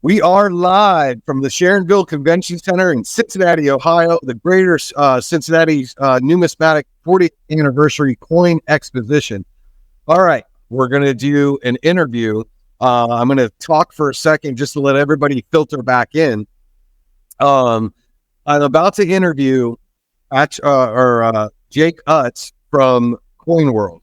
We are live from the Sharonville Convention Center in Cincinnati, Ohio, the Greater Cincinnati Numismatic 40th Anniversary Coin Exposition. All right, we're going to do an interview. I'm going to talk for a second just to let everybody filter back in. I'm about to interview Jake Utz from COINWORLD.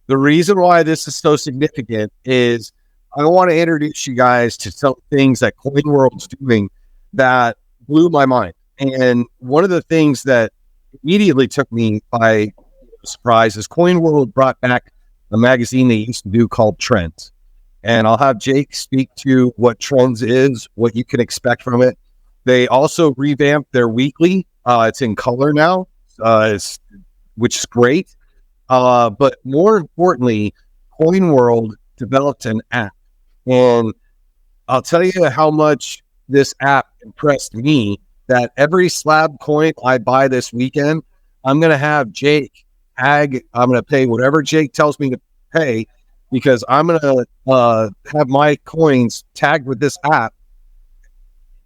The reason why this is so significant is I want to introduce you guys to some things that COINWORLD's doing that blew my mind. And one of the things that immediately took me by surprise is COINWORLD brought back a magazine they used to do called Trends. And I'll have Jake speak to what Trends is, what you can expect from it. They also revamped their weekly. It's in color now, which is great. But more importantly, COINWORLD developed an app. And I'll tell you how much this app impressed me, that every slab coin I buy this weekend, I'm going to have Jake tag. I'm going to pay whatever Jake tells me to pay, because I'm going to have my coins tagged with this app.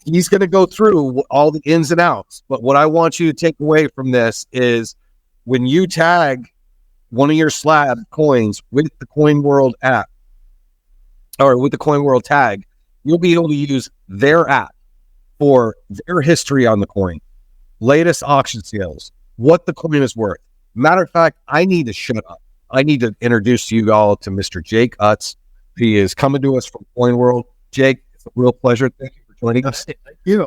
He's going to go through all the ins and outs. But what I want you to take away from this is when you tag one of your slab coins with the COINWORLD app, or with the COINWORLD tag, you'll be able to use their app for their history on the coin, latest auction sales, what the coin is worth. Matter of fact, I need to shut up. I need to introduce you all to Mr. Jake Utz. He is coming to us from COINWORLD. Jake, it's a real pleasure. Thank you for joining us. Thank you.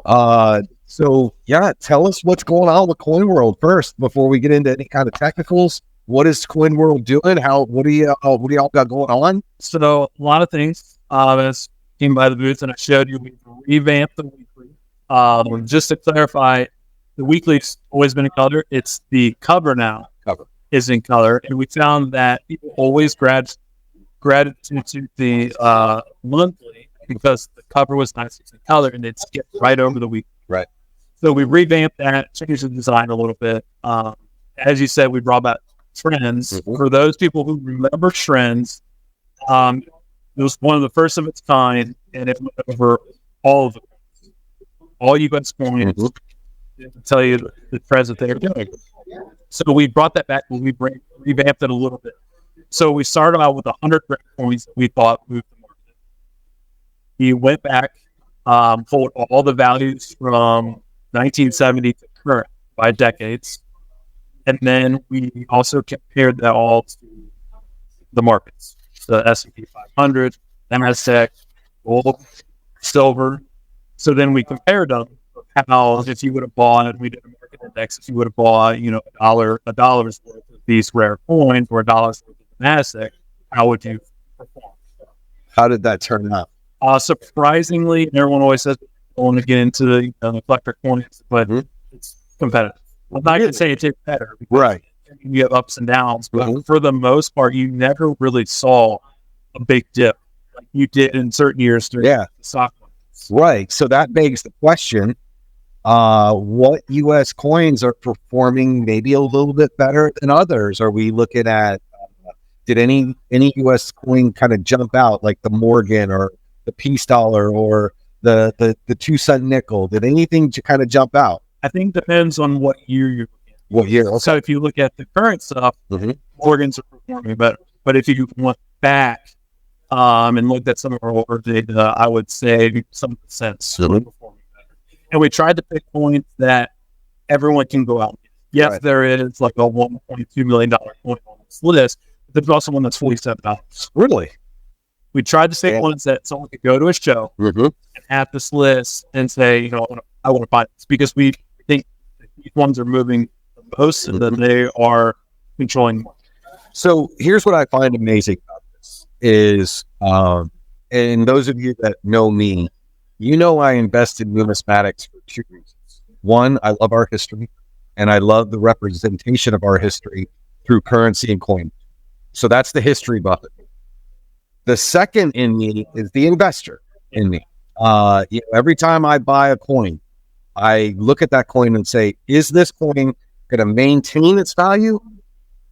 So yeah, tell us what's going on with COINWORLD first before we get into any kind of technicals. What is COINWORLD doing? What do y'all got going on? So a lot of things. As came by the booth and I showed you, we revamped the weekly. Just to clarify, the weekly's always been in color. It's the cover now. Is in color, and we found that people always gravitated to the monthly because the cover was nice in color and it skipped right over the week. Right. So we revamped that, changed the design a little bit. As you said, we brought back Trends. Mm-hmm. For those people who remember Trends, it was one of the first of its kind, and it went over all of it. All U.S. coins to tell you the trends that they were doing. So we brought that back and we revamped it a little bit. So we started out with 100 coins that we thought moved the market. We went back, pulled all the values from 1970 to current by decades. And then we also compared that all to the markets. The S&P 500, NASDAQ, gold, silver. So then we compared them. How if you would have bought, we did a market index, if you would have bought, a dollar's worth of these rare coins or $1 worth of NASDAQ, how would you perform? How did that turn out? Surprisingly, everyone always says, I want to get into the collector coins, but it's competitive. I'm not going to say it's better. Right. You have ups and downs, but for the most part, you never really saw a big dip like you did in certain years during the stock markets. Right. So that begs the question, what U.S. coins are performing maybe a little bit better than others? Are we looking at, did any U.S. coin kind of jump out, like the Morgan or the Peace Dollar or the 2-cent nickel? Did anything kind of jump out? I think it depends on what year you're looking at. What year? Okay. So if you look at the current stuff, Morgans are performing better. But if you went back and looked at some of our older data, I would say some of the cents are performing better. And we tried to pick coins that everyone can go out with. Yes, there is like a $1.2 million coin on this list, but there's also one that's $47. Really? We tried to pick ones that someone could go to a show and have this list and say, I want to buy this, because we think that these ones are moving the most and that they are controlling more. So here's what I find amazing about this is, and those of you that know me, I invest in numismatics for two reasons. One, I love our history, and I love the representation of our history through currency and coin. So that's the history buff. The second in me is the investor in me. Every time I buy a coin, I look at that coin and say, is this coin going to maintain its value?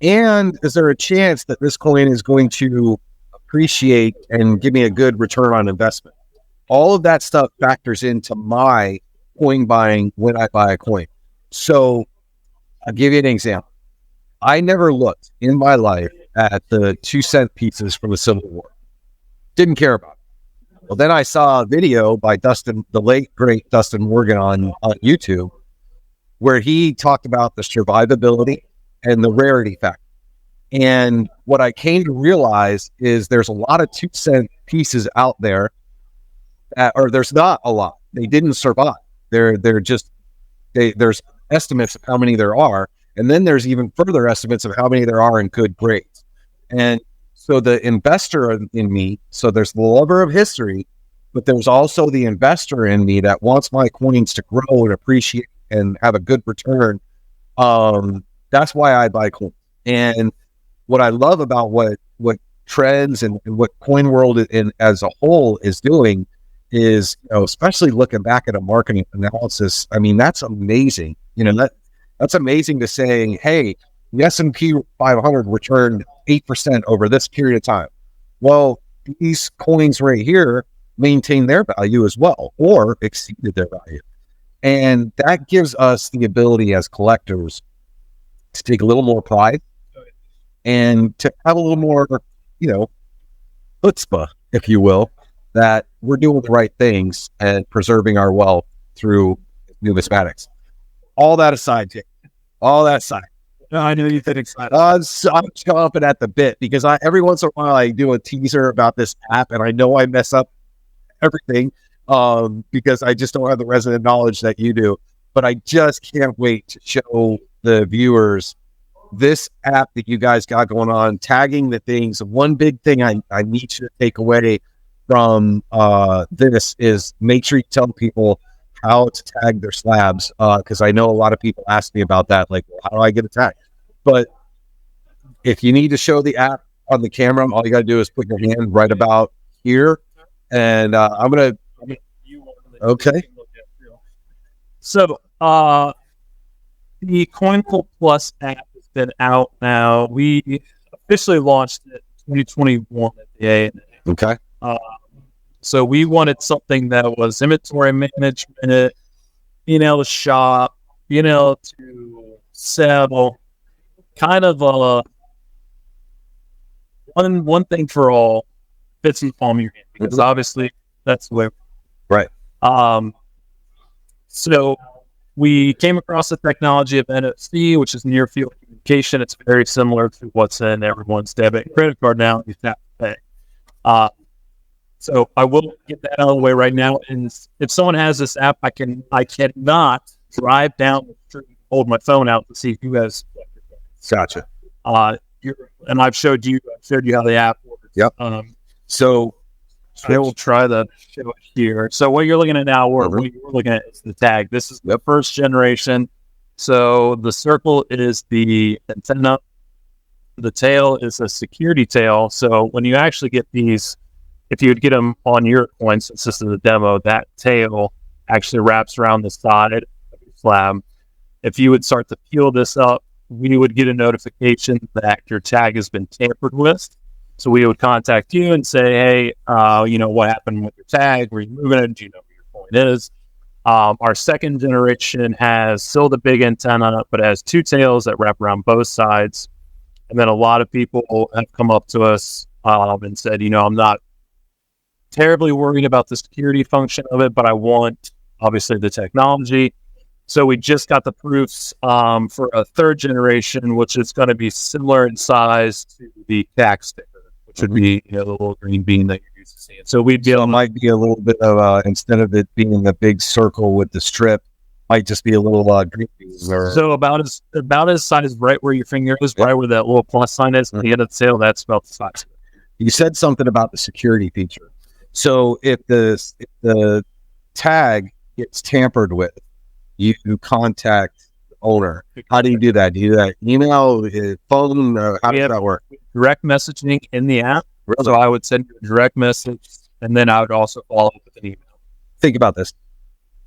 And is there a chance that this coin is going to appreciate and give me a good return on investment? all of that stuff factors into my coin buying when I buy a coin. So I'll give you an example. I never looked in my life at the 2-cent pieces from the Civil War. Didn't care about it. Well, then I saw a video by Dustin, the late, great Dustin Morgan on YouTube, where he talked about the survivability and the rarity factor. And what I came to realize is there's a lot of 2-cent pieces out there, or there's not a lot. They didn't survive. They're just, there's estimates of how many there are. And then there's even further estimates of how many there are in good grades. And so the investor in me, so there's the lover of history, but there's also the investor in me that wants my coins to grow and appreciate and have a good return. That's why I buy coins. And what I love about what trends and what COINWORLD as a whole is doing is, especially looking back at a marketing analysis, I mean, that's amazing. That's amazing to say, hey, the S&P 500 returned 8% over this period of time. Well, these coins right here maintain their value as well, or exceeded their value. And that gives us the ability as collectors to take a little more pride and to have a little more, chutzpah, if you will, that we're doing the right things and preserving our wealth through numismatics. All that aside, Jake. All that aside. No, I know you get excited. I'm chomping at the bit because every once in a while I do a teaser about this app, and I know I mess up everything because I just don't have the resident knowledge that you do. But I just can't wait to show the viewers this app that you guys got going on, tagging the things. One big thing I need you to take away from this is make sure you tell people how to tag their slabs, because I know a lot of people ask me about that, like, well, how do I get a tag? But if you need to show the app on the camera, all you got to do is put your hand right about here, and I'm gonna. Okay. So the Coinplus app has been out now. We officially launched it in 2021 at the ANA. Okay. So we wanted something that was inventory management, being able to shop, being able to sell, kind of one thing for all, fits in the palm of your hand, because obviously that's the way. Right. So we came across the technology of NFC, which is near field communication. It's very similar to what's in everyone's debit and credit card now. You tap to pay. So I will get that out of the way right now. And if someone has this app, I cannot drive down the street and hold my phone out to see who has. Gotcha. And I've showed you how the app works. Yep. So I will try to show it here. So what you're looking at now, what you're looking at is the tag. This is the first generation. So the circle is the antenna. The tail is a security tail. So when you actually get these, if you would get them on your coin, since this is a demo, that tail actually wraps around the side of your slab. If you would start to peel this up, we would get a notification that your tag has been tampered with. So we would contact you and say, hey, what happened with your tag? Were you moving it? Do you know where your coin is? Our second generation has still the big antenna, but it has two tails that wrap around both sides. And then a lot of people have come up to us and said, I'm not terribly worried about the security function of it, but I want, obviously, the technology. So we just got the proofs for a third generation, which is going to be similar in size to the tax sticker, which would be the little green bean that you're used to seeing. So we'd be able might be a little bit of instead of it being the big circle with the strip, might just be a little green bean. So about as size right where your finger is, right where that little plus sign is at the end of the tail. That's about the size. You said something about the security feature. So if the tag gets tampered with, you contact the owner. How do you do that? Do you do that email, phone? How does that work? Direct messaging in the app. Really? So I would send you a direct message, and then I would also follow up with an email. Think about this.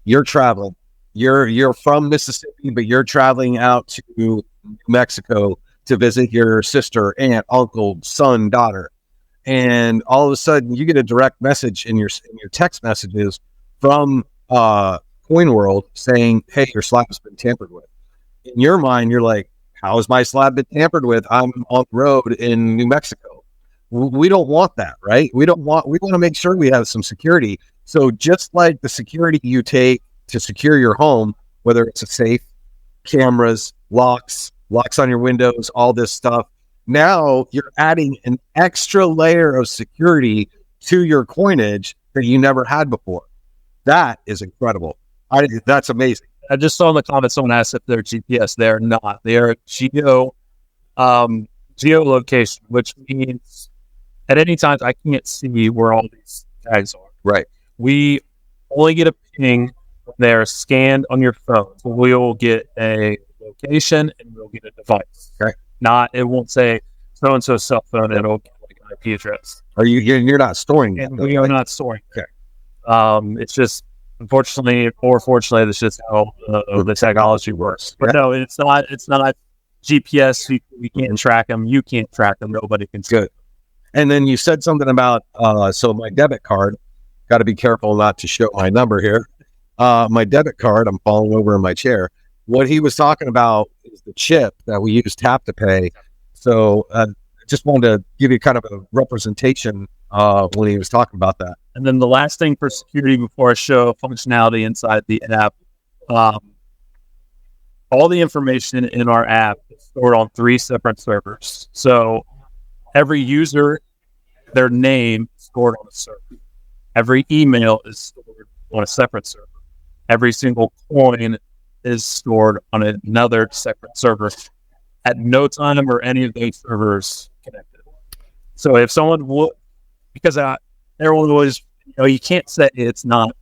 You're traveling. You're from Mississippi, but you're traveling out to New Mexico to visit your sister, aunt, uncle, son, daughter. and all of a sudden you get a direct message in your text messages from COINWORLD saying, "Hey, your slab has been tampered with." In your mind, you're like, "How has my slab been tampered with? I'm on the road in New Mexico." We don't want that, right? We want to make sure we have some security. So just like the security you take to secure your home, whether it's a safe, cameras, locks on your windows, all this stuff, now you're adding an extra layer of security to your coinage that you never had before. That is incredible. That's amazing. I just saw in the comments someone asked if they're GPS. They're not. They are geolocation, which means at any time I can't see where all these tags are. Right. We only get a ping when they're scanned on your phone. So we'll get a location and we'll get a device. Okay. It won't say so and so cell phone. It'll get like an IP address. You're not storing and that, we are not storing. Okay. It's just, unfortunately or fortunately, that's just how the technology works. But no, it's not GPS. We can't track them. You can't track them. Nobody can. Good. And then you said something about so my debit card. Got to be careful not to show my number here. My debit card. I'm falling over in my chair. What he was talking about is the chip that we use tap to pay. So just wanted to give you kind of a representation when he was talking about that. And then the last thing for security before I show functionality inside the app, all the information in our app is stored on 3 separate servers. So every user, their name is stored on a server. Every email is stored on a separate server. Every single coin is stored on another separate server. At no time are any of those servers connected. So if someone would, because everyone always, you can't say it's not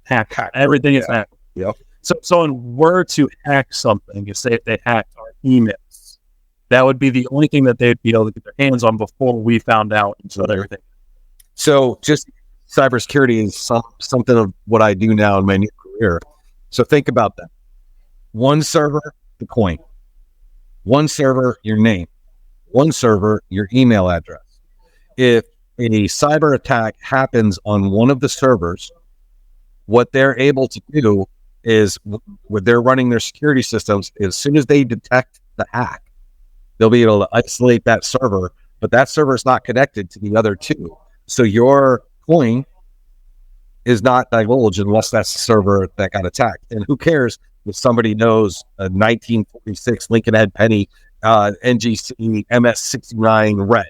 hacked. Everything is hacked. Yep. So if someone were to hack something, if they hacked our emails, that would be the only thing that they'd be able to get their hands on before we found out about everything. So just cybersecurity is something of what I do now in my new career. So think about that. One server, the coin. One server, your name. One server, your email address. If a cyber attack happens on one of the servers, what they're able to do is, when they're running their security systems, as soon as they detect the hack, they'll be able to isolate that server, but that server is not connected to the other 2. So your coin is not divulged unless that's the server that got attacked. And who cares if somebody knows a 1946 Lincoln Head penny, NGC MS69 red?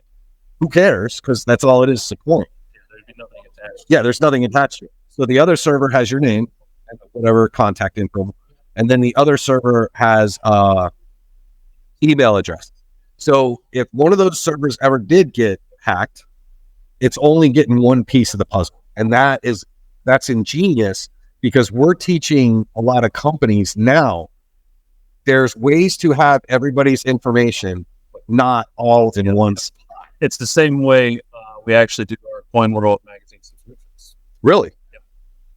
Who cares? Because that's all it is, a coin. There'd be nothing attached. Yeah, there's nothing attached to it. So the other server has your name and whatever contact info, and then the other server has email address. So if one of those servers ever did get hacked, it's only getting one piece of the puzzle, and that's ingenious, because we're teaching a lot of companies now. There's ways to have everybody's information, but not all in one spot. It's the same way we actually do our COINWORLD magazine subscriptions. Really? Yep.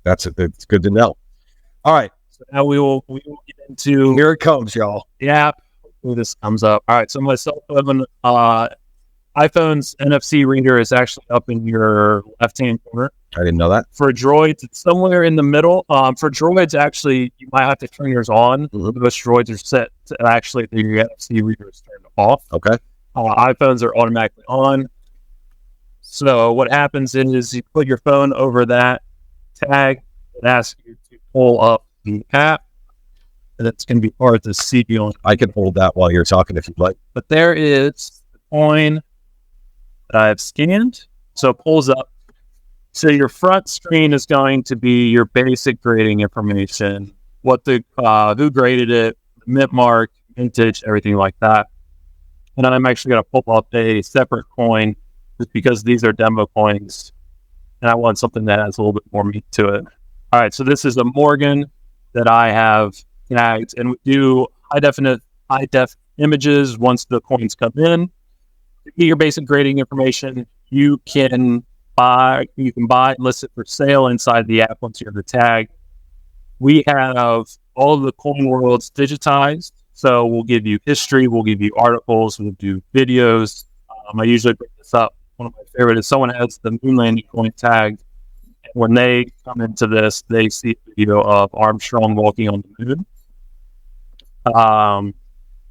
That's good to know. All right. So now we will get into... Here it comes, y'all. The app. Ooh, this comes up. All right. So my cell phone, iPhone's NFC reader is actually up in your left-hand corner. I didn't know that. For Droids, it's somewhere in the middle. For Droids, actually, you might have to turn yours on. Mm-hmm. Most Droids are set to actually the NFC reader is turned off. Okay. iPhones are automatically on. So what happens is you put your phone over that tag. It asks you to pull up the app, and it's going to be hard to see on. I can hold that while you're talking if you'd like. But there is the coin that I've scanned. So it pulls up. So your front screen is going to be your basic grading information, what the who graded it, mint mark, vintage, everything like that. And then I'm actually going to pull up a separate coin just because these are demo coins, and I want something that has a little bit more meat to it. All right, so this is a Morgan that I have tagged, and we do high def images once the coins come in. To get your basic grading information, you can buy and list it for sale inside the app once you have the tag. We have all of the COINWORLDs digitized, so we'll give you history, we'll give you articles, we'll do videos. I usually bring this up one of my favorite is someone has the moon landing coin tagged. And when they come into this, they see a video of Armstrong walking on the moon.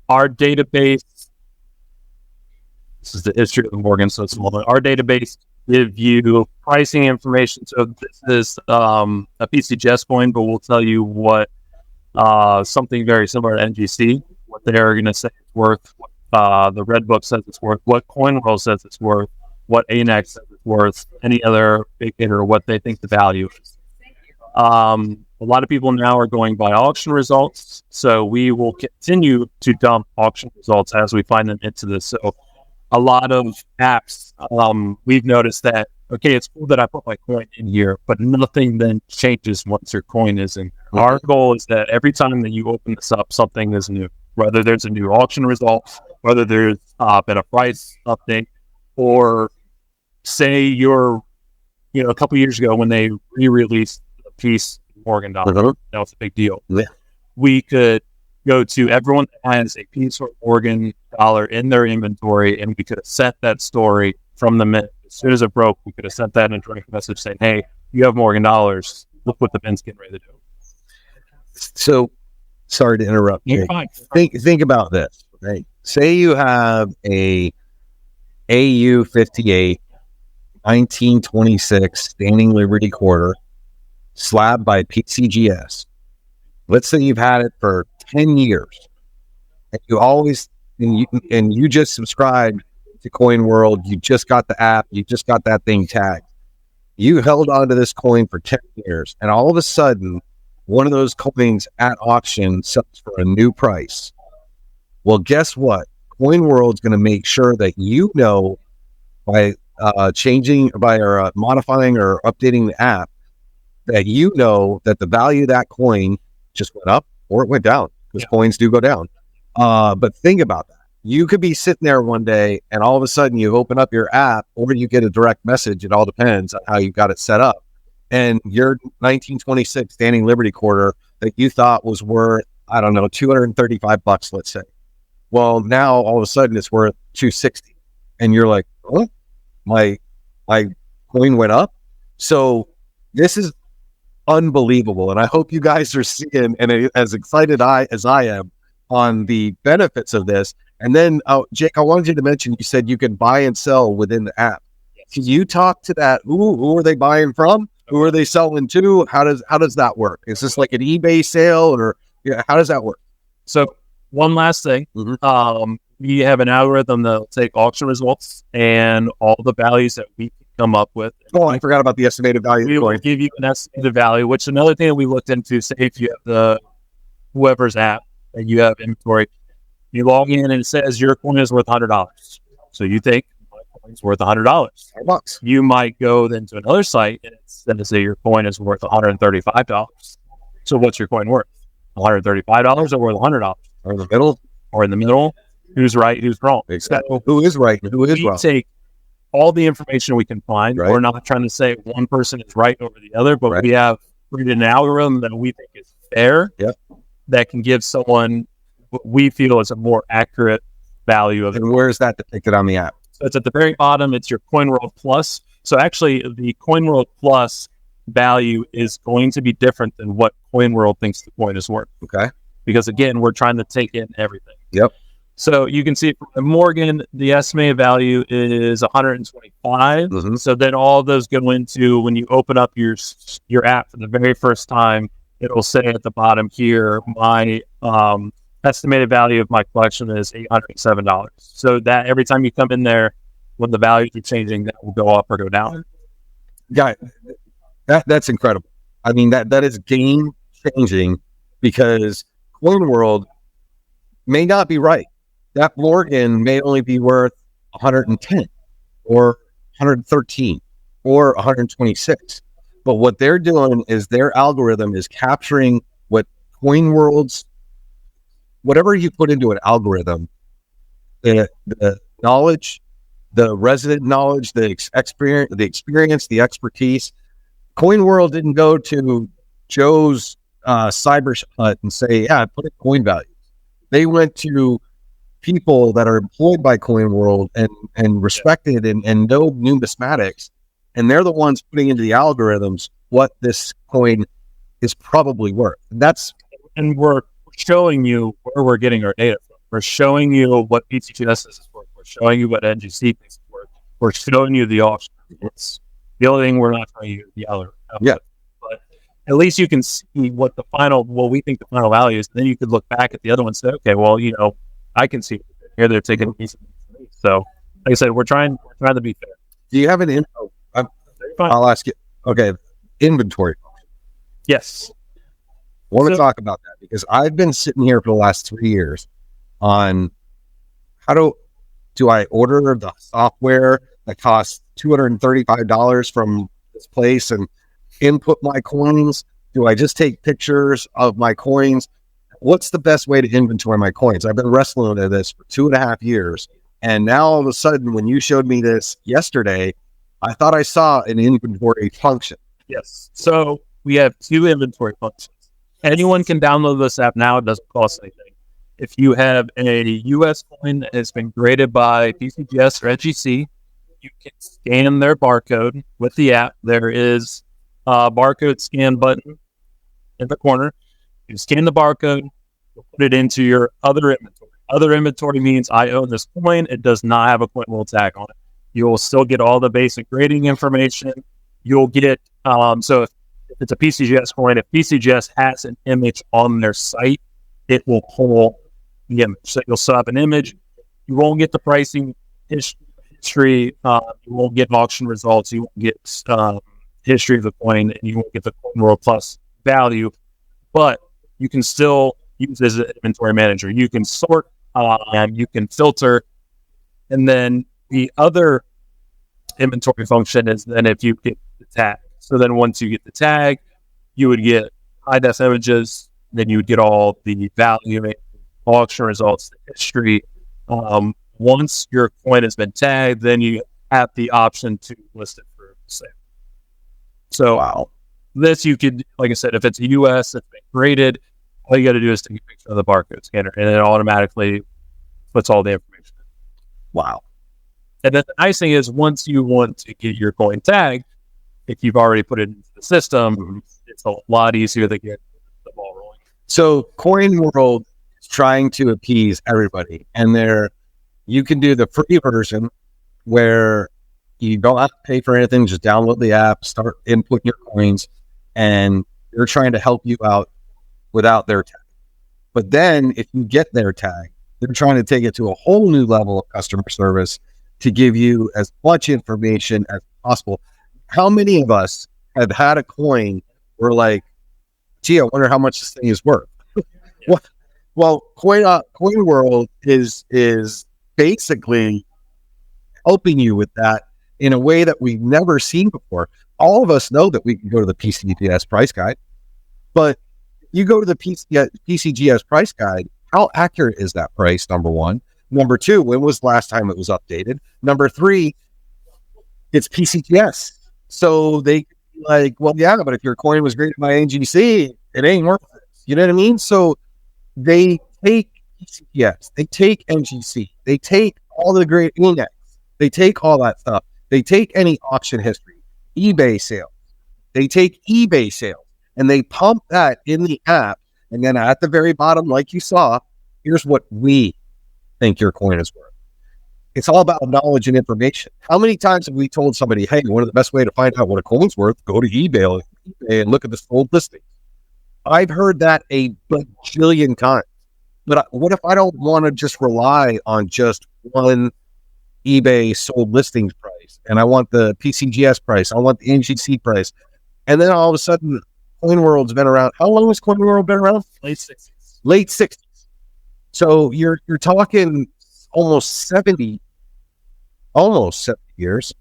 Our database, this is the history of the Morgan, so it's small. Our database give you pricing information. So this is a PCGS coin, but we'll tell you what something very similar to NGC, what they're going to say it's worth, what the Red Book says it's worth, what CoinWorld says it's worth, what ANX says it's worth, any other big hitter, what they think the value is. A lot of people now are going by auction results, so we will continue to dump auction results as we find them into this. So a lot of apps, we've noticed that, okay, it's cool that I put my coin in here, but nothing then changes once your coin is in. Mm-hmm. Our goal is that every time that you open this up, something is new, whether there's a new auction result, whether there's been a price update, or say you're, a couple years ago when they re-released a piece of Morgan dollar, mm-hmm. That was a big deal. Yeah. We could go to everyone that has a piece of Morgan dollar in their inventory, and we could have sent that story from the minute. As soon as it broke, we could have sent that in a direct message saying, hey, you have Morgan dollars. Look what the Ben's getting ready to do. So, sorry to interrupt. You're fine. Think about this. Right? Say you have a AU 58 1926 Standing Liberty Quarter slabbed by PCGS. Let's say you've had it for 10 years, and you just subscribed to CoinWorld. You just got the app. You just got that thing tagged. You held on to this coin for 10 years, and all of a sudden, one of those coins at auction sells for a new price. Well, guess what? CoinWorld's going to make sure that by modifying or updating the app, that the value of that coin just went up or it went down, because coins do go down. But think about that. You could be sitting there one day and all of a sudden you open up your app, or you get a direct message. It all depends on how you got it set up. And your 1926 Standing Liberty Quarter that you thought was worth, I don't know, $235, let's say. Well, now all of a sudden it's worth $260. And you're like, oh, my coin went up. So this is unbelievable. And I hope you guys are seeing and as excited as I am on the benefits of this. And then, Jake, I wanted you to mention, you said you can buy and sell within the app. Can you talk to that? Who are they buying from? Who are they selling to? How does that work? Is this like an eBay sale, or how does that work? So one last thing, mm-hmm. We have an algorithm that'll take auction results and all the values that we come up with. Oh, I forgot about the estimated value. We will give you an estimated value, which is another thing that we looked into. Say if you have whoever's app and you have inventory, you log in and it says your coin is worth $100. So you think my coin's worth $100. You might go then to another site and it's going to say your coin is worth $135. So what's your coin worth? $135 or worth $100? Or in the middle? Or in the middle? Who's right? Who's wrong? Exactly. Who is right? Who is wrong? We take all the information we can find. Right. We're not trying to say one person is right over the other, but we have created an algorithm that we think is fair, that can give someone what we feel is a more accurate value of it. And where is that depicted on the app? So it's at the very bottom. It's your CoinWorld Plus. So actually, the CoinWorld Plus value is going to be different than what CoinWorld thinks the coin is worth. Okay. Because again, we're trying to take in everything. Yep. So you can see from Morgan, the estimated value is 125. Mm-hmm. So then all of those go into, when you open up your app for the very first time, it'll say at the bottom here, my estimated value of my collection is $807. So that every time you come in there, when the values are changing, that will go up or go down. Yeah, that's incredible. I mean, that is game changing, because CoinWorld may not be right. That Morgan may only be worth 110 or 113 or 126. But what they're doing is their algorithm is capturing what CoinWorld's, whatever you put into an algorithm, the knowledge, the resident knowledge, the experience, the expertise. CoinWorld didn't go to Joe's cyber hut and say, yeah, put in coin values. They went to people that are employed by CoinWorld and respected and know numismatics, and they're the ones putting into the algorithms what this coin is probably worth. And we're showing you where we're getting our data from. We're showing you what PCGS is worth. We're showing you what NGC thinks is worth. We're showing you the auction. It's the only thing we're not showing you the other. Yeah. But at least you can see what we think the final value is. And then you could look back at the other one and say, okay, well, I can see here they're taking a piece of it. So, like I said, we're trying to be fair. Do you have an info? I'll ask you. Okay, inventory. Yes. I want to talk about that because I've been sitting here for the last 3 years on how do I order the software that costs $235 from this place and input my coins? Do I just take pictures of my coins? What's the best way to inventory my coins? I've been wrestling with this for 2.5 years. And now all of a sudden, when you showed me this yesterday, I thought I saw an inventory function. Yes. So we have 2 inventory functions. Anyone can download this app now. It doesn't cost anything. If you have a US coin that has been graded by PCGS or NGC, you can scan their barcode with the app. There is a barcode scan button in the corner. You scan the barcode, you'll put it into your other inventory. Other inventory means I own this coin. It does not have a COINWORLD tag on it. You'll still get all the basic grading information. You'll get, so if it's a PCGS coin, if PCGS has an image on their site, it will pull the image. So you'll set up an image. You won't get the pricing history. You won't get auction results. You won't get history of the coin, and you won't get the COINWORLD Plus value. But you can still use it as an inventory manager. You can sort, you can filter, and then the other inventory function is then if you get the tag. So then once you get the tag, you would get high-def images, then you would get all the value, auction results, the history. Once your coin has been tagged, then you have the option to list it for sale. So this you could, like I said, if it's a US, it's been graded, all you got to do is take a picture of the barcode scanner, and it automatically puts all the information in. Wow. And then the nice thing is, once you want to get your coin tagged, if you've already put it into the system, it's a lot easier to get the ball rolling. So CoinWorld is trying to appease everybody, and you can do the free version where you don't have to pay for anything, just download the app, start inputting your coins, and they're trying to help you out without their tag. But then if you get their tag, they're trying to take it to a whole new level of customer service to give you as much information as possible. How many of us have had a coin where like, gee, I wonder how much this thing is worth? Well, CoinWorld is basically helping you with that in a way that we've never seen before. All of us know that we can go to the PCGS price guide, but you go to the PCGS price guide, how accurate is that price, number one? Number two, when was the last time it was updated? Number three, it's PCGS. So they like, well, yeah, but if your coin was graded by NGC, it ain't worth it. You know what I mean? So they take PCGS, they take NGC, they take all the great index, they take all that stuff. They take any auction history, eBay sales. They take eBay sales and they pump that in the app. And then at the very bottom, like you saw, here's what we think your coin is worth. It's all about knowledge and information. How many times have we told somebody, hey, one of the best way to find out what a coin's worth, go to eBay and look at the sold listings. I've heard that a bajillion times. But what if I don't want to just rely on just one eBay sold listings price, and I want the PCGS price, I want the NGC price, and then all of a sudden, CoinWorld's been around. How long has CoinWorld been around? Late 60s. Late 60s. So you're talking almost 70 years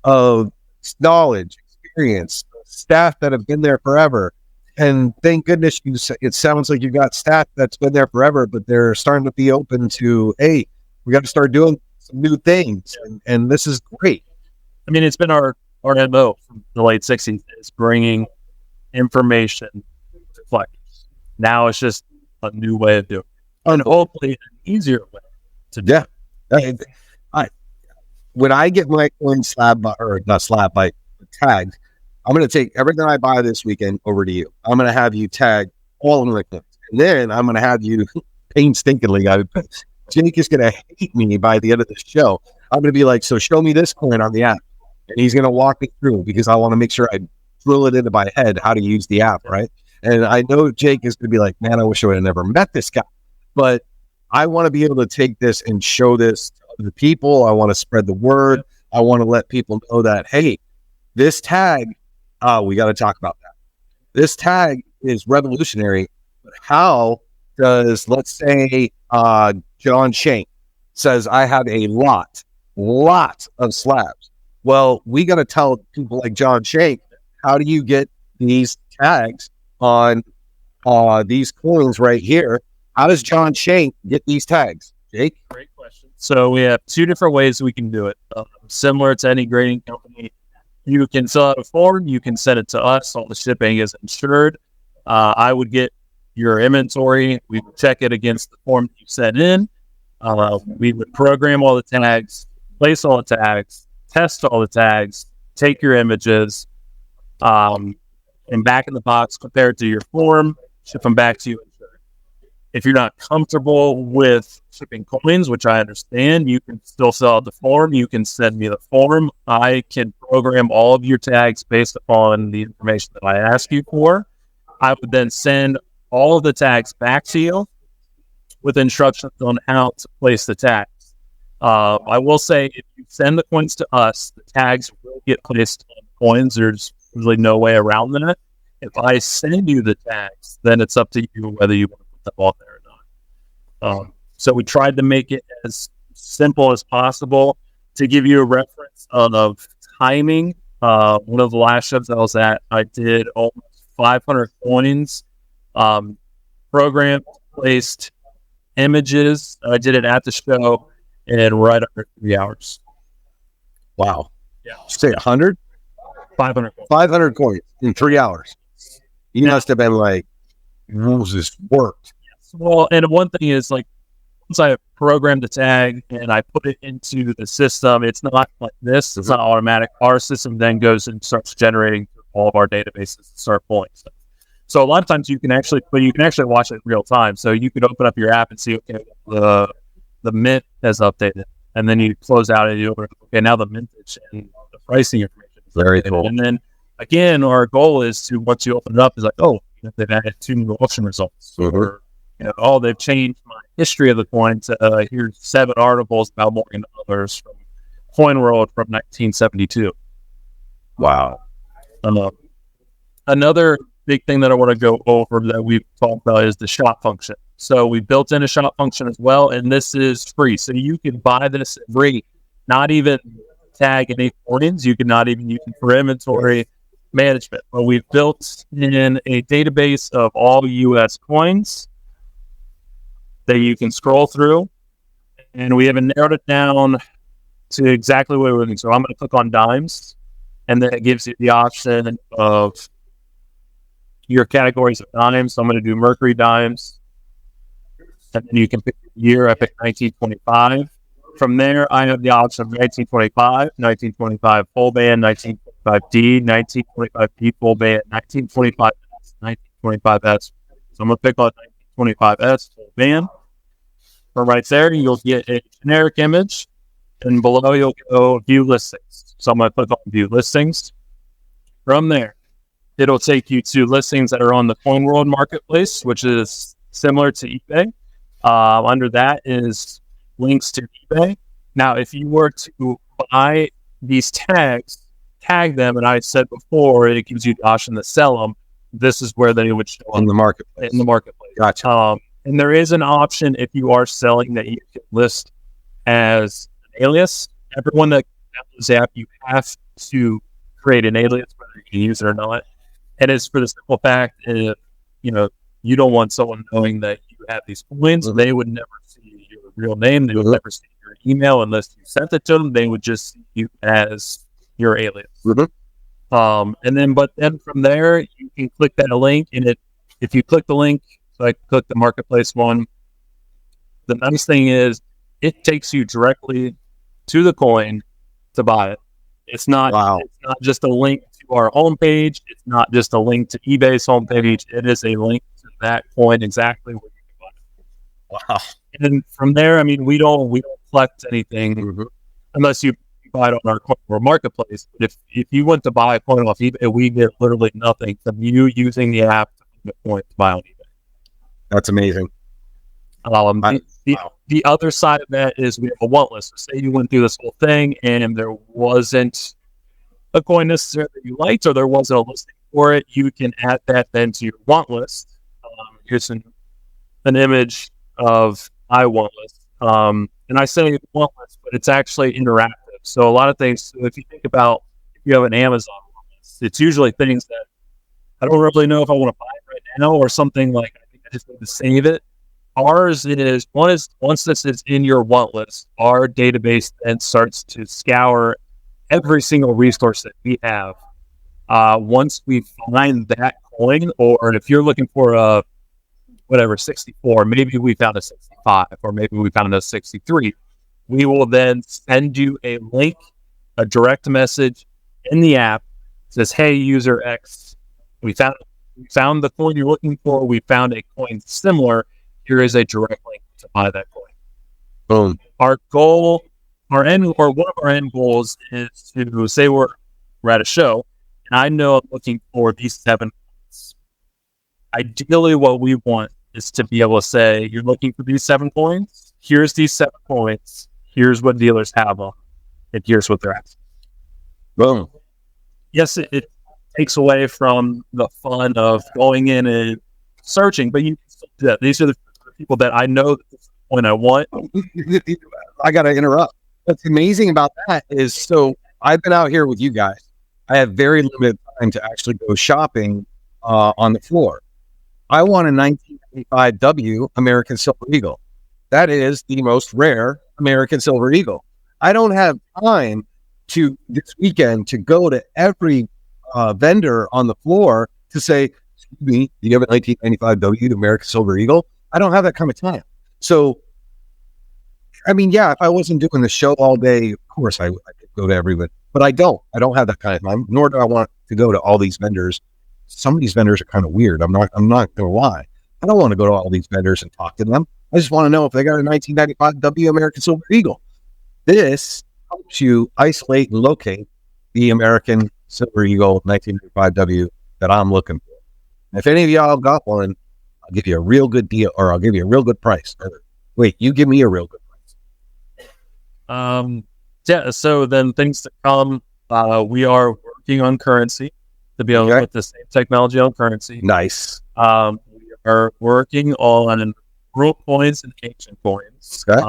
of knowledge, experience, staff that have been there forever. And thank goodness it sounds like you've got staff that's been there forever, but they're starting to be open to, hey, we got to start doing some new things. And this is great. I mean, it's been our MO from the late 60s is bringing information to collectors. Now it's just a new way of doing it. And hopefully an easier way. Yeah. When I get my coin tagged, I'm going to take everything I buy this weekend over to you. I'm going to have you tag all of my coins. And then I'm going to have you painstakingly, Jake is going to hate me by the end of the show. I'm going to be like, so show me this coin on the app. And he's going to walk me through because I want to make sure I drill it into my head how to use the app, right? And I know Jake is going to be like, man, I wish I would have never met this guy. But I want to be able to take this and show this to other people. I want to spread the word. I want to let people know that, hey, this tag, we got to talk about that. This tag is revolutionary. But how does, let's say, John Shank says, I have a lot of slabs. Well, we got to tell people like John Shank, how do you get these tags on these coins right here? How does John Shank get these tags? Jake? Great question. So we have two different ways we can do it. Similar to any grading company, you can fill out a form, you can send it to us, all the shipping is insured. I would get your inventory, we would check it against the form that you sent in. We would program all the tags, place all the tags, test all the tags, take your images, and back in the box, compare it to your form, ship them back to you. If you're not comfortable with shipping coins, which I understand, you can still fill out the form. You can send me the form. I can program all of your tags based upon the information that I ask you for. I would then send all of the tags back to you with instructions on how to place the tags. I will say, if you send the coins to us, the tags will get placed on coins. There's really no way around that. If I send you the tags, then it's up to you whether you want to put them on there or not. So we tried to make it as simple as possible. To give you a reference of timing, one of the last shows I was at, I did almost 500 coins, programmed, placed images. I did it at the show in right under 3 hours. Wow. Yeah. Did you say 100? 500 coins. 500 coins in 3 hours. You must have been like, this worked. Yes. Well, and one thing is, like, once I programmed the tag and I put it into the system, it's not like this. It's not automatic. Our system then goes and starts generating all of our databases and start pulling stuff. So a lot of times you can actually watch it in real time. So you could open up your app and see, okay, the mint has updated, and then you close out and you open up, okay, now the mintage and the pricing information is very updated. cool. And then again, our goal is to, once you open it up, is like, oh, they've added 2 new auction results, or they've changed my history of the coin to here's 7 articles about Morgan dollars from COINWORLD from 1972. Wow. Another big thing that I want to go over that we've talked about is the shop function. So we built in a shop function as well, and this is free. So you can buy this free, not even tag any coins. You can use it for inventory management. But we've built in a database of all U.S. coins that you can scroll through, and we haven't narrowed it down to exactly what we're doing. So I'm going to click on dimes, and then it gives you the option of your categories of dimes. So I'm going to do Mercury dimes, and then you can pick the year. I picked 1925. From there, I have the option of 1925, 1925 full band, 1925D, 1925P full band, 1925S, 1925S. So I'm going to pick on 1925S full band. From right there, you'll get a generic image, and below you'll go view listings. So I'm going to click on view listings. From there, it'll take you to listings that are on the COINWORLD marketplace, which is similar to eBay. Under that is links to eBay. Now, if you were to buy these tags, tag them, and I said before, it gives you the option to sell them. This is where they would show in the marketplace. In the marketplace. Gotcha. And there is an option if you are selling that you can list as an alias. Everyone that downloads this app, you have to create an alias, whether you can use it or not. And it's for the simple fact, if you don't want someone knowing that you have these coins, they would never see your real name. They would never see your email unless you sent it to them. They would just see you as your alias. But then from there, you can click that link, and if you click the link, so I click the marketplace one. The nice thing is it takes you directly to the coin to buy it. It's not just a link to our homepage. It's not just a link to eBay's homepage. It is a link to that coin exactly where you can buy it. Wow. And from there, I mean, we don't collect anything unless you buy it on our COINWORLD marketplace. But if you went to buy a coin off eBay, we get literally nothing from you using the app to find a coin to buy on eBay. That's amazing. The other side of that is we have a want list. So say you went through this whole thing and there wasn't a coin necessarily that you liked, or there wasn't a listing for it, you can add that then to your want list. Here's an image of my want list. And I say want list, but it's actually interactive. So a lot of things, so if you think about, if you have an Amazon want list, it's usually things that I don't really know if I want to buy it right now, or something like I think I just need to save it. Ours is once this is in your want list, our database then starts to scour every single resource that we have. Once we find that coin, or if you're looking for a 64, maybe we found a 65, or maybe we found a 63, we will then send you a link, a direct message in the app that says, "Hey, user X, we found the coin you're looking for. We found a coin similar. Here is a direct link to buy that coin." Boom. Our goal, one of our end goals is to say we're at a show, and I know I'm looking for these 7 coins. Ideally, what we want is to be able to say, "You're looking for these 7 coins. Here's these 7 coins. Here's what dealers have them, and here's what they're asking." Boom. Yes, it takes away from the fun of going in and searching, but you can still do that. These are the people that I know that this is the point I want. I got to interrupt. What's amazing about that is, so I've been out here with you guys. I have very limited time to actually go shopping on the floor. I want a 1995 W American Silver Eagle. That is the most rare American Silver Eagle. I don't have time this weekend to go to every vendor on the floor to say, "Excuse me, do you have a 1995 W American Silver Eagle?" I don't have that kind of time. So, I mean, yeah, if I wasn't doing the show all day, of course I could go to everyone, but I don't have that kind of time, nor do I want to go to all these vendors. Some of these vendors are kind of weird. I'm not going to lie. I don't want to go to all these vendors and talk to them. I just want to know if they got a 1995 W American Silver Eagle. This helps you isolate and locate the American Silver Eagle 1995 W that I'm looking for. And if any of y'all got one, I'll give you a real good deal, or I'll give you a real good price. Wait, you give me a real good price. Yeah, so then things to come, we are working on currency to be able to put the same technology on currency. Nice. We are working on real coins and ancient coins. Okay.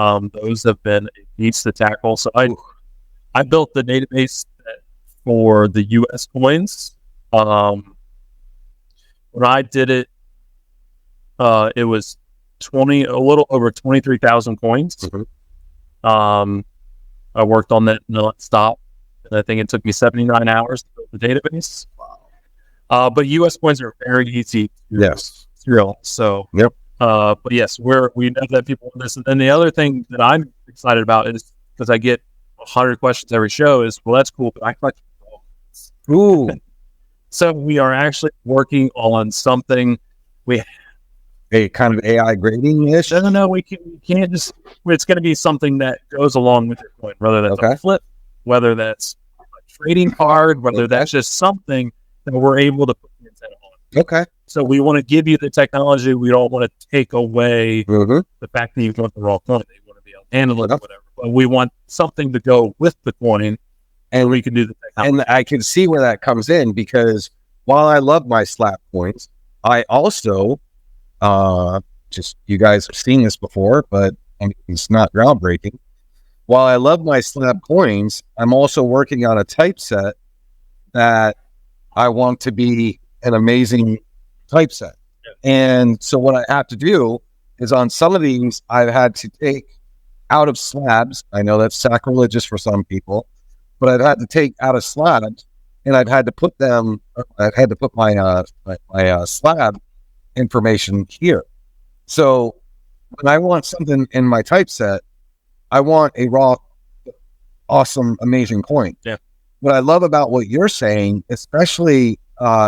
Those have been a beast to tackle. So I built the database for the US coins. When I did it, it was a little over 23,000 coins. Mm-hmm. I worked on that nonstop, and I think it took me 79 hours to build the database. Wow. But US coins are very easy to drill. So, but yes, we know that people want this. And then the other thing that I'm excited about is, because I get 100 questions every show, is, well, that's cool, but I collect all coins. Ooh. So we are actually working on something. A kind of AI grading-ish? No, we can't just, it's going to be something that goes along with your coin, whether that's a flip, whether that's a trading card, whether that's just something that we're able to put the antenna on. Okay. So we want to give you the technology. We don't want to take away the fact that you want the raw coin. They want to be able to handle it or whatever. But we want something to go with the coin, and we can do the technology. And I can see where that comes in, because while I love my slap coins, I also... just, you guys have seen this before, but it's not groundbreaking. While I love my slab coins, I'm also working on a typeset that I want to be an amazing typeset. And so what I have to do is, on some of these, I've had to take out of slabs. I know that's sacrilegious for some people, but I've had to take out of slabs, and I've had to put my slab information here. So when I want something in my typeset, I want a raw, awesome, amazing coin. Yeah. What I love about what you're saying, especially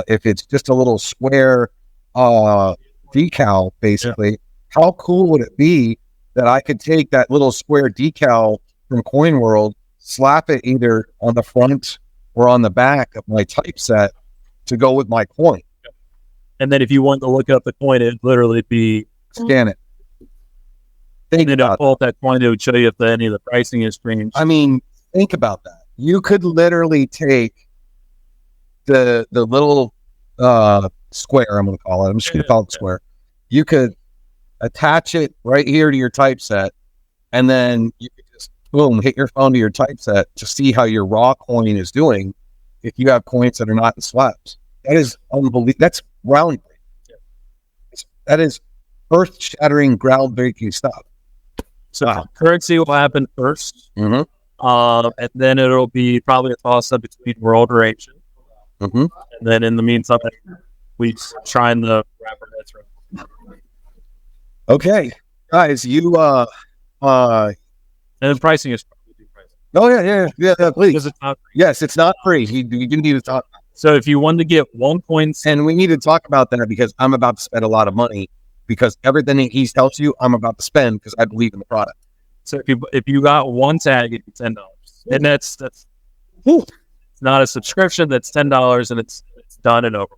if it's just a little square decal, basically, how cool would it be that I could take that little square decal from COINWORLD, slap it either on the front or on the back of my typeset to go with my coin. And then if you want to look up the coin, it'd literally be scan it. And then pull up that coin, it would show you if any of the pricing is changed. I mean, think about that. You could literally take the little square, I'm going to call it. I'm just going to call it square. You could attach it right here to your typeset, and then you could just boom, hit your phone to your typeset to see how your raw coin is doing if you have coins that are not in slabs. That is unbelievable. That's groundbreaking. That is earth-shattering, groundbreaking stuff. So currency will happen first, and then it'll be probably a toss-up between world or ancient. And then in the meantime, we trying to wrap our heads around. Okay, guys, you and the pricing is probably pricing. Oh yeah, please. Because it's not free. Yes, it's not free. You do need to talk. So if you wanted to get 1 coin, and we need to talk about that because I'm about to spend a lot of money because everything that he tells you, I'm about to spend because I believe in the product. So if you got one tag, it's $10, and that's it's not a subscription. That's $10, and it's done and over.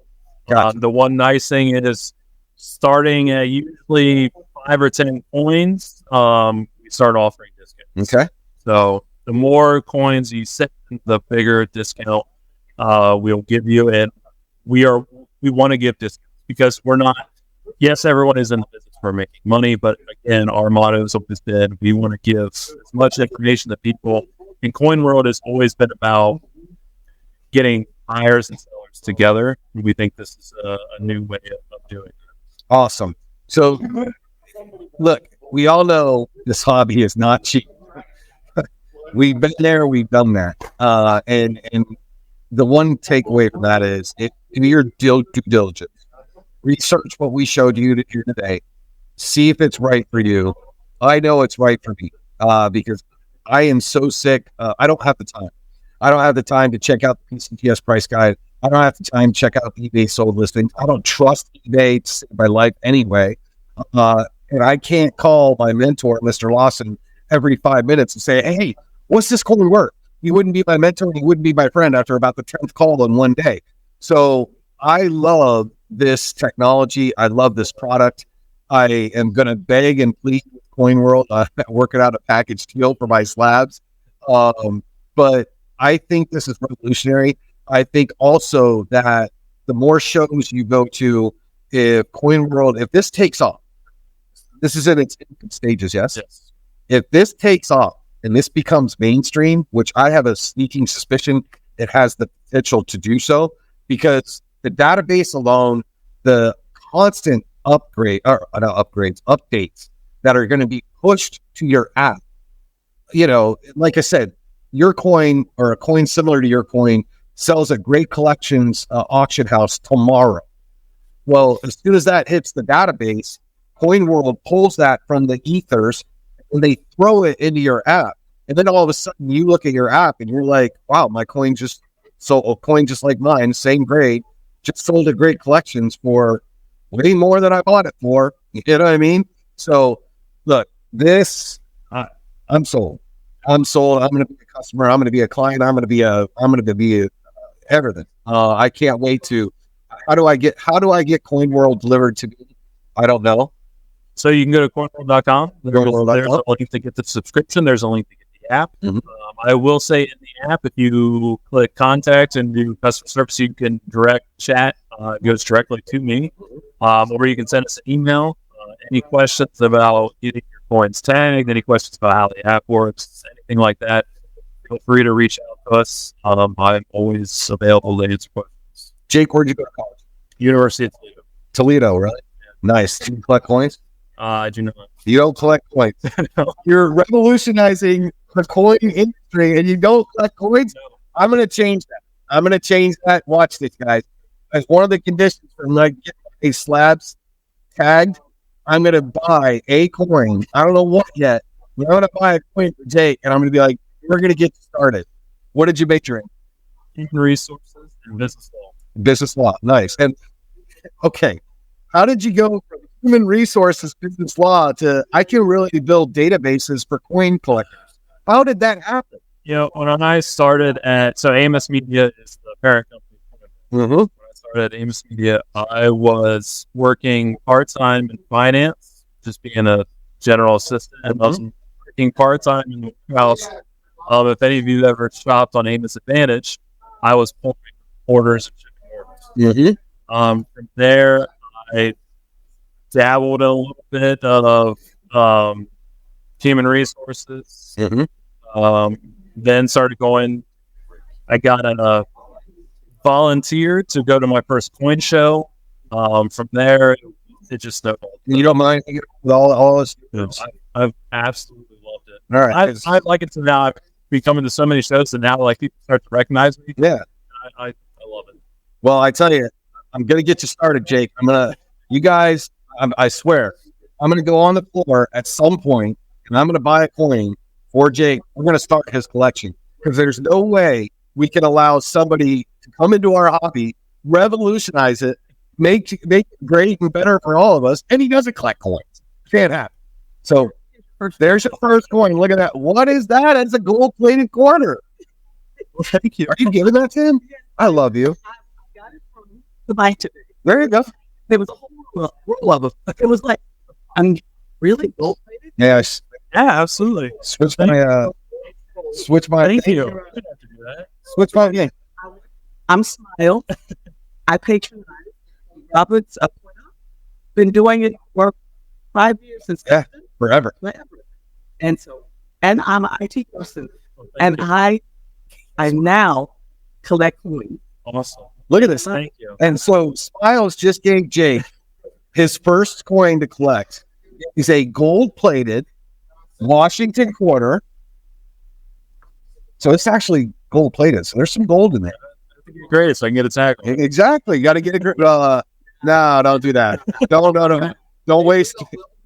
Gotcha. The one nice thing is starting at usually 5 or 10 coins, we start offering discounts. Okay. So the more coins you send, the bigger discount we'll give you, and we want to give discounts because we're not. Yes, everyone is in the business for making money, but again, our motto has always been we want to give as much information to people. And COINWORLD has always been about getting buyers and sellers together. And we think this is a new way of doing it. Awesome. So, look, we all know this hobby is not cheap. We've been there, we've done that, and the one takeaway from that is if you're due diligence. Research what we showed you here today. See if it's right for you. I know it's right for me because I am so sick. I don't have the time. I don't have the time to check out the PCTS price guide. I don't have the time to check out eBay sold listings. I don't trust eBay to save my life anyway. And I can't call my mentor, Mr. Lawson, every 5 minutes and say, hey, what's this coin worth? He wouldn't be my mentor. He wouldn't be my friend after about the 10th call in one day. So I love this technology. I love this product. I am going to beg and plead with COINWORLD, working out a package deal for my slabs. But I think this is revolutionary. I think also that the more shows you go to, if COINWORLD, if this takes off, this is in its stages, yes? If this takes off and this becomes mainstream, which I have a sneaking suspicion it has the potential to do so, because the database alone, the constant updates that are going to be pushed to your app. You know, like I said, your coin or a coin similar to your coin sells at Great Collections auction house tomorrow. Well, as soon as that hits the database, COINWORLD pulls that from the ethers and they throw it into your app. And then all of a sudden you look at your app and you're like, wow, my coin just sold a coin just like mine, same grade, just sold at Great Collections for way more than I bought it for. You know what I mean? So look, this, I'm sold. I'm sold. I'm going to be a customer. I'm going to be a client. I'm going to be everything. I can't wait to, how do I get COINWORLD delivered to me? I don't know. So you can go to COINWORLD.com. There's a link to get the subscription. There's a link to get the app. I will say in the app, if you click contact and do customer service, you can direct chat. It goes directly to me. Or you can send us an email. Any questions about getting your coins tagged, any questions about how the app works, anything like that, feel free to reach out to us. I'm always available to answer questions. Jake, where'd you go to college? University of Toledo. Toledo, really? Yeah. Nice. Do you collect coins? I do not. You don't collect coins. No. You're revolutionizing the coin industry and you don't collect coins? No. I'm going to change that. Watch this, guys. As one of the conditions for getting a slabs tagged, I'm going to buy a coin. I don't know what yet, I'm going to buy a coin for Jake, and I'm going to be like, we're going to get started. What did you major in? Human resources and business law. Business law. Nice. And okay, how did you go from human resources, business law to I can really build databases for coin collectors? How did that happen? You know, when I started so Amos Media is the parent company. Mm-hmm. When I started at Amos Media, I was working part-time in finance, just being a general assistant. I was working part-time in the warehouse. If any of you ever shopped on Amos Advantage, I was pulling orders and shipping orders. From there, I dabbled a little bit of human resources. Then started going. I got a volunteer to go to my first coin show. From there, it just snowballed. You don't mind with all this? I've absolutely loved it. All right, I like it to now. I've be coming to so many shows, and now like people start to recognize me. Yeah, I love it. Well, I tell you, I'm gonna get you started, Jake. You guys, I swear, I'm gonna go on the floor at some point, and I'm gonna buy a coin for Jake. We're gonna start his collection because there's no way we can allow somebody to come into our hobby, revolutionize it, make it great and better for all of us, and he doesn't collect coins. Can't happen. So there's your first coin. Look at that. What is that? It's a gold-plated quarter. Well, thank you. Are you giving that to him? I love you. I got it from the bank today. There you go. There was a whole world of it. It was like, I'm really gold-plated. Yes. Yeah, absolutely. Switch my. Thank you. Switch my game. I'm Smile. I patronize Robert's appointment. Been doing it for 5 years since. Yeah. Forever. And I'm an IT person, and I now collect coins. Awesome. Look at this. Thank you. And so Smiles just gave Jake his first coin to collect. He's a gold-plated Washington quarter. So it's actually gold-plated. So there's some gold in there. Great, so I can get a tag. Exactly. You got to get a no, don't do that. Don't waste.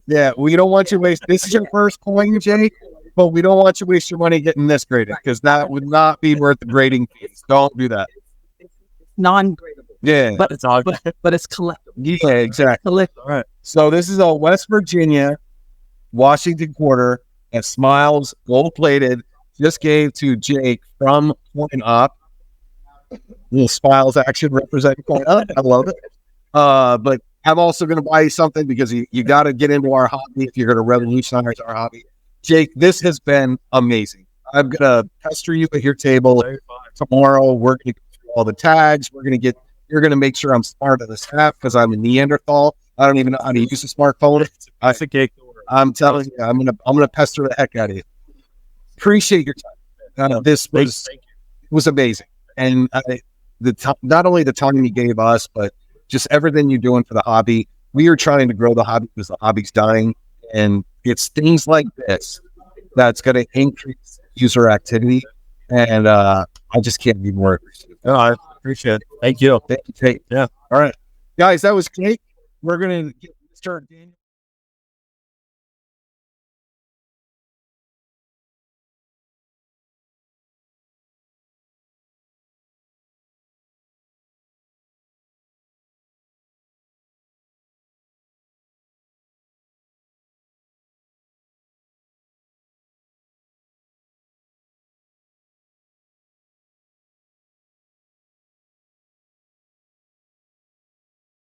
Yeah, we don't want you to waste. This is your first coin, Jake, but we don't want you to waste your money getting this graded because that would not be worth the grading fees. Don't do that. It's non-gradable. Yeah, but it's all but it's collectible. Yeah, exactly. Collectible. All right. So this is a West Virginia, Washington quarter, and Smiles gold-plated. Just gave to Jake from Coin Up. Little Smiles action representing Coin Up. I love it. But I'm also going to buy you something because you got to get into our hobby if you're going to revolutionize our hobby. Jake, this has been amazing. I'm going to pester you at your table tomorrow. We're going to go through all the tags. You're going to make sure I'm smart at this app because I'm a Neanderthal. I don't even know how to use a smartphone. It's a cake. I'm telling you, I'm gonna pester the heck out of you. Appreciate your time. This was amazing, and not only the time you gave us, but just everything you're doing for the hobby. We are trying to grow the hobby because the hobby's dying, and it's things like this that's going to increase user activity. And I just can't be more appreciative. No, I appreciate it. Thank you. Thank you, Kate. Yeah. All right, guys, that was Kate. We're going to get Mr. Daniel.